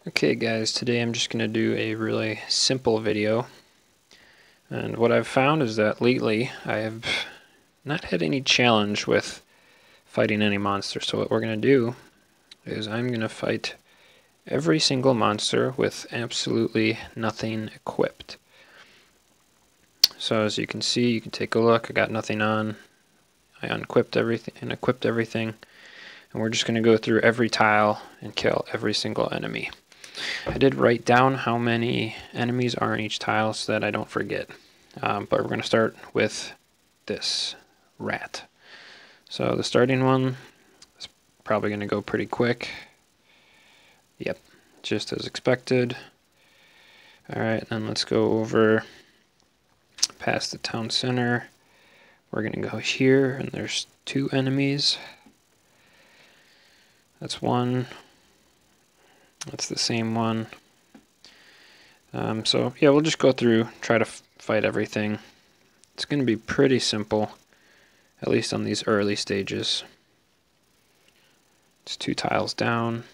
Okay guys, today I'm just going to do a really simple video, and what I've found is that lately I have not had any challenge with fighting any monster. So what we're going to do is I'm going to fight every single monster with absolutely nothing equipped. So as you can see, you can take a look, I got nothing on, I unequipped everything and equipped everything, and we're just going to go through every tile and kill every single enemy. I did write down how many enemies are in each tile so that I don't forget. But we're going to start with this rat. So the starting one is probably going to go pretty quick. Yep, just as expected. Alright, then let's go over past the town center. We're going to go here, and there's two enemies. That's one. That's the same one. So yeah, we'll just go through, try to fight everything. It's going to be pretty simple, at least on these early stages. It's two tiles down.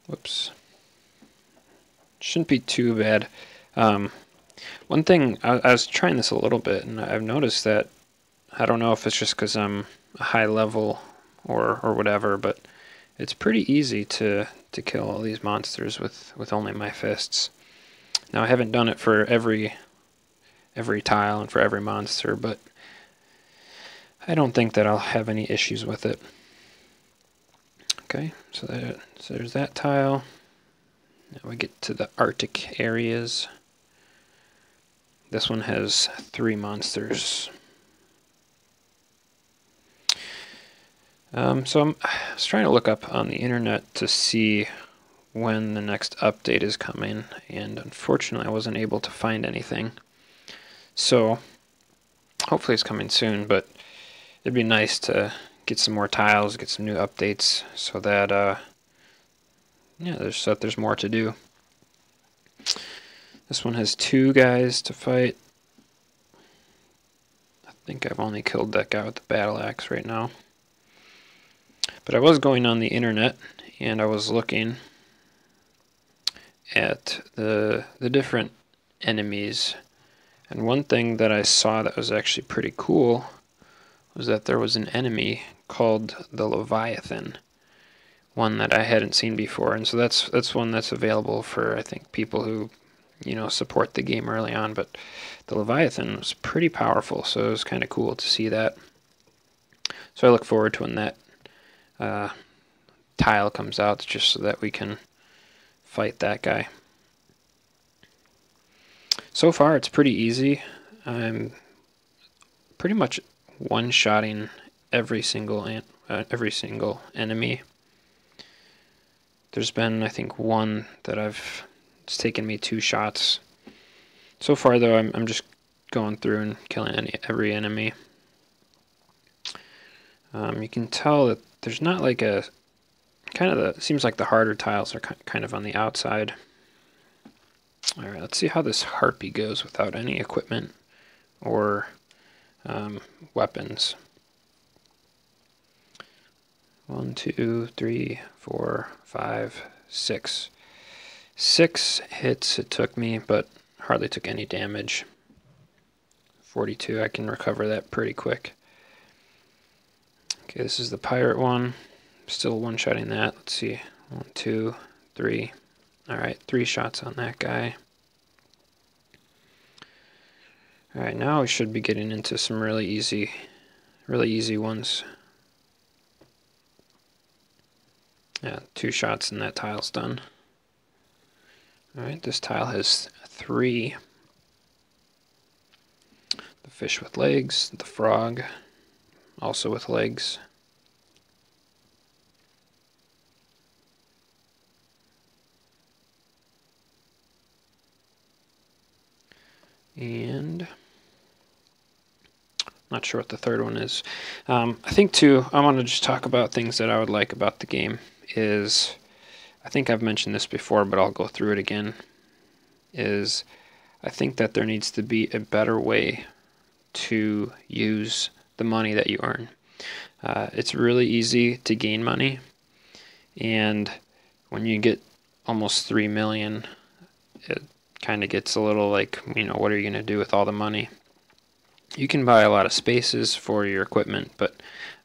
Whoops. Shouldn't be too bad. One thing, I was trying this a little bit, and I've noticed that, I don't know if it's just because I'm a high level or whatever, but it's pretty easy to kill all these monsters with only my fists. Now I haven't done it for every tile and for every monster, but I don't think that I'll have any issues with it. Okay, so there's that tile. Now we get to the Arctic areas. This one has 3 monsters. So I was trying to look up on the internet to see when the next update is coming, and unfortunately I wasn't able to find anything. So hopefully it's coming soon, but it'd be nice to get some more tiles, get some new updates, so that yeah, there's more to do. This one has 2 guys to fight. I think I've only killed that guy with the battle axe right now. But I was going on the internet and I was looking at the different enemies, and one thing that I saw that was actually pretty cool was that there was an enemy called the Leviathan, one that I hadn't seen before, and so that's one that's available for, I think, people who, you know, support the game early on. But the Leviathan was pretty powerful, so it was kind of cool to see that. So I look forward to when that tile comes out, just so that we can fight that guy. So far it's pretty easy. I'm pretty much one-shotting every single enemy. There's been, I think, one that it's taken me 2 shots. So far though, I'm just going through and killing every enemy. You can tell that there's not like a it seems like the harder tiles are kind of on the outside. Alright, let's see how this harpy goes without any equipment or weapons. 1, 2, 3, 4, 5, 6. 6 hits it took me, but hardly took any damage. 42, I can recover that pretty quick. Okay, this is the pirate one. Still one-shotting that. Let's see. 1, 2, 3. Alright, 3 shots on that guy. Alright, now we should be getting into some really easy ones. Yeah, 2 shots and that tile's done. Alright, this tile has 3. The fish with legs, the frog, also with legs. And not sure what the third one is. I think too, I want to just talk about things that I would like about the game. Is, I think I've mentioned this before, but I'll go through it again. Is, I think that there needs to be a better way to use the money that you earn. It's really easy to gain money, and when you get almost 3 million, it kind of gets a little like, what are you going to do with all the money? You can buy a lot of spaces for your equipment, but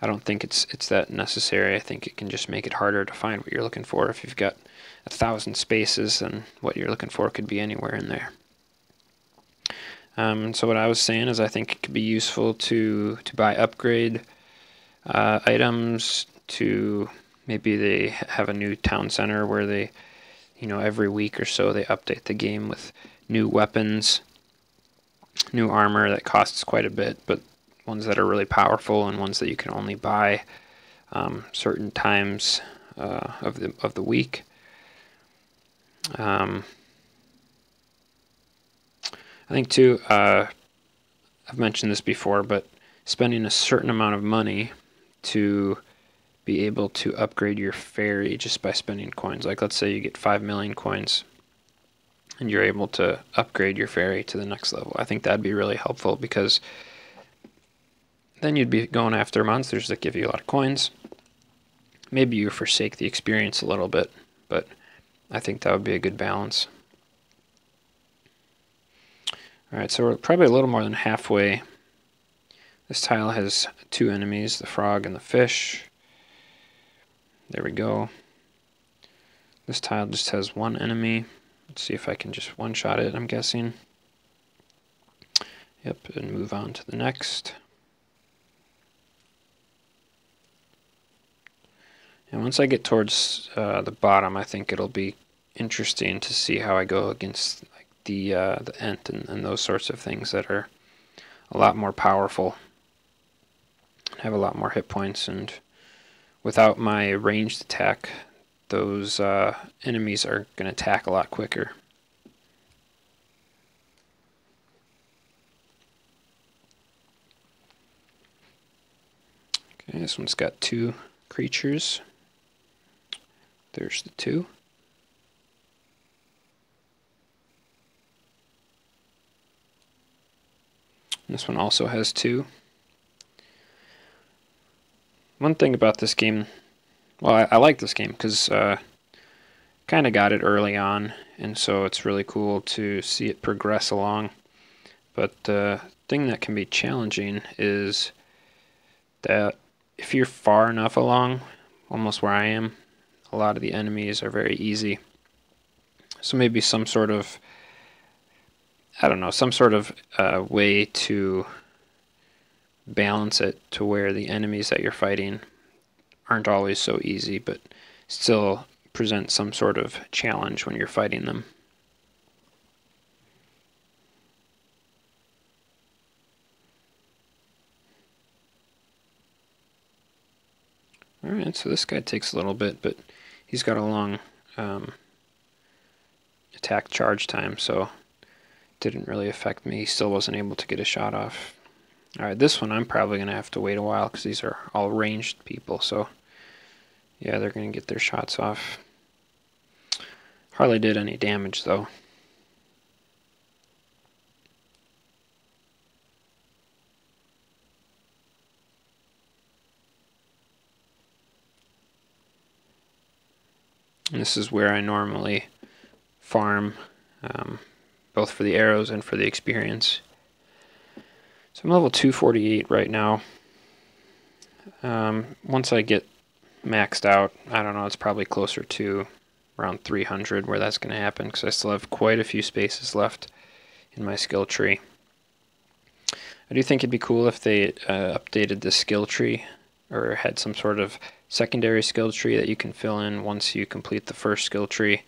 I don't think it's that necessary. I think it can just make it harder to find what you're looking for. If you've got 1,000 spaces, then what you're looking for could be anywhere in there. So what I was saying is I think it could be useful to buy upgrade items. To maybe they have a new town center where they, every week or so they update the game with new weapons, new armor that costs quite a bit, but ones that are really powerful and ones that you can only buy certain times of the week. I think too, I've mentioned this before, but spending a certain amount of money to be able to upgrade your ferry just by spending coins. Like, let's say you get 5 million coins and you're able to upgrade your ferry to the next level. I think that'd be really helpful, because then you'd be going after monsters that give you a lot of coins. Maybe you forsake the experience a little bit, but I think that would be a good balance. Alright, so we're probably a little more than halfway. This tile has 2 enemies, the frog and the fish. There we go. This tile just has 1 enemy. Let's see if I can just one-shot it, I'm guessing. Yep, and move on to the next. And once I get towards the bottom, I think it'll be interesting to see how I go against like the Ent and those sorts of things that are a lot more powerful, have a lot more hit points, and without my ranged attack, those enemies are going to attack a lot quicker. Okay, this one's got 2 creatures. There's the 2. This one also has 2. One thing about this game, well, I like this game because kind of got it early on, and so it's really cool to see it progress along. But the thing that can be challenging is that if you're far enough along, almost where I am, a lot of the enemies are very easy. So maybe some sort of, I don't know, some sort of way to balance it to where the enemies that you're fighting aren't always so easy, but still present some sort of challenge when you're fighting them. Alright, so this guy takes a little bit, but he's got a long attack charge time, so it didn't really affect me. He still wasn't able to get a shot off. Alright, this one I'm probably going to have to wait a while because these are all ranged people, so yeah, they're going to get their shots off. Hardly did any damage though. And this is where I normally farm, both for the arrows and for the experience. So I'm level 248 right now. Once I get maxed out, I don't know, it's probably closer to around 300 where that's going to happen, because I still have quite a few spaces left in my skill tree. I do think it'd be cool if they updated the skill tree, or had some sort of secondary skill tree that you can fill in once you complete the first skill tree,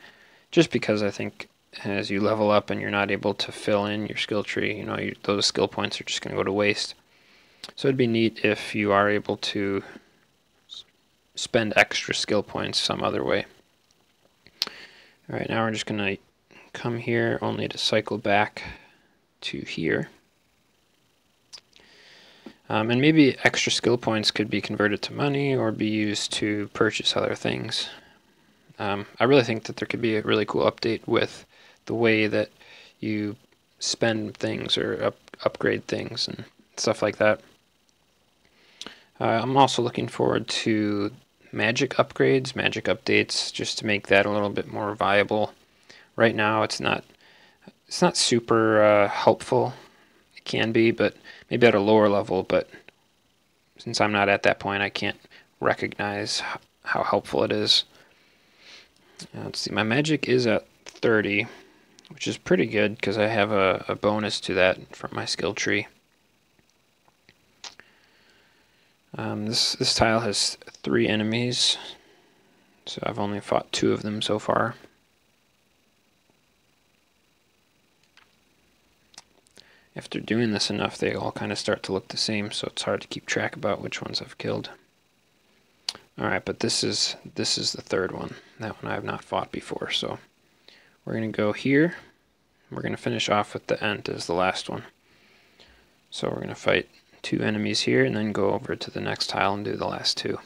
just because I think as you level up and you're not able to fill in your skill tree, those skill points are just going to go to waste. So it'd be neat if you are able to spend extra skill points some other way. Alright, now we're just going to come here only to cycle back to here. And maybe extra skill points could be converted to money or be used to purchase other things. I really think that there could be a really cool update with the way that you spend things or upgrade things and stuff like that. I'm also looking forward to magic upgrades, magic updates, just to make that a little bit more viable. Right now it's not super helpful. It can be, but maybe at a lower level, but since I'm not at that point, I can't recognize how helpful it is. Let's see, my magic is at 30, which is pretty good because I have a bonus to that from my skill tree. This tile has 3 enemies, so I've only fought 2 of them so far. After doing this enough, they all kind of start to look the same, so it's hard to keep track about which ones I've killed. Alright, but this is the 3rd one. That one I have not fought before, so we're going to go here. We're going to finish off with the Ent as the last one. So we're going to fight 2 enemies here and then go over to the next tile and do the last 2.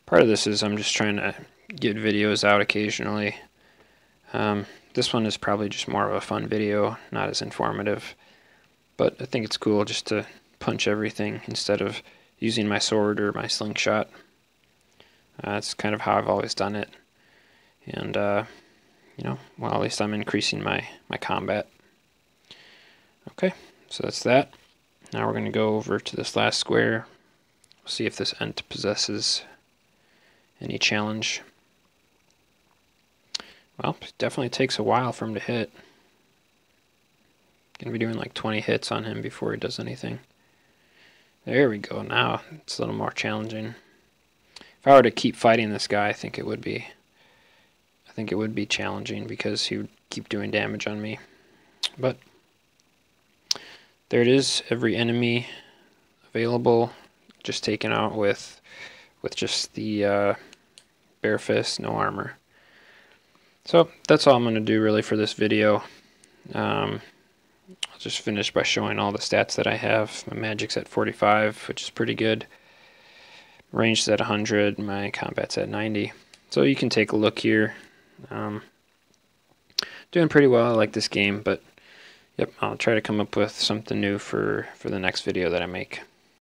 Part of this is I'm just trying to get videos out occasionally. This one is probably just more of a fun video, not as informative, but I think it's cool just to punch everything instead of using my sword or my slingshot. That's kind of how I've always done it, and you know, well, at least I'm increasing my combat. Okay, so that's that. Now we're going to go over to this last square. We'll see if this Ent possesses any challenge. Well, it definitely takes a while for him to hit. Gonna be doing like 20 hits on him before he does anything. There we go. Now it's a little more challenging. If I were to keep fighting this guy, I think it would be challenging because he would keep doing damage on me. But there it is. Every enemy available, just taken out with just the bare fist, no armor. So that's all I'm going to do really for this video. I'll just finish by showing all the stats that I have. My magic's at 45, which is pretty good. Range's at 100, my combat's at 90. So you can take a look here. Doing pretty well. I like this game, but yep, I'll try to come up with something new for the next video that I make.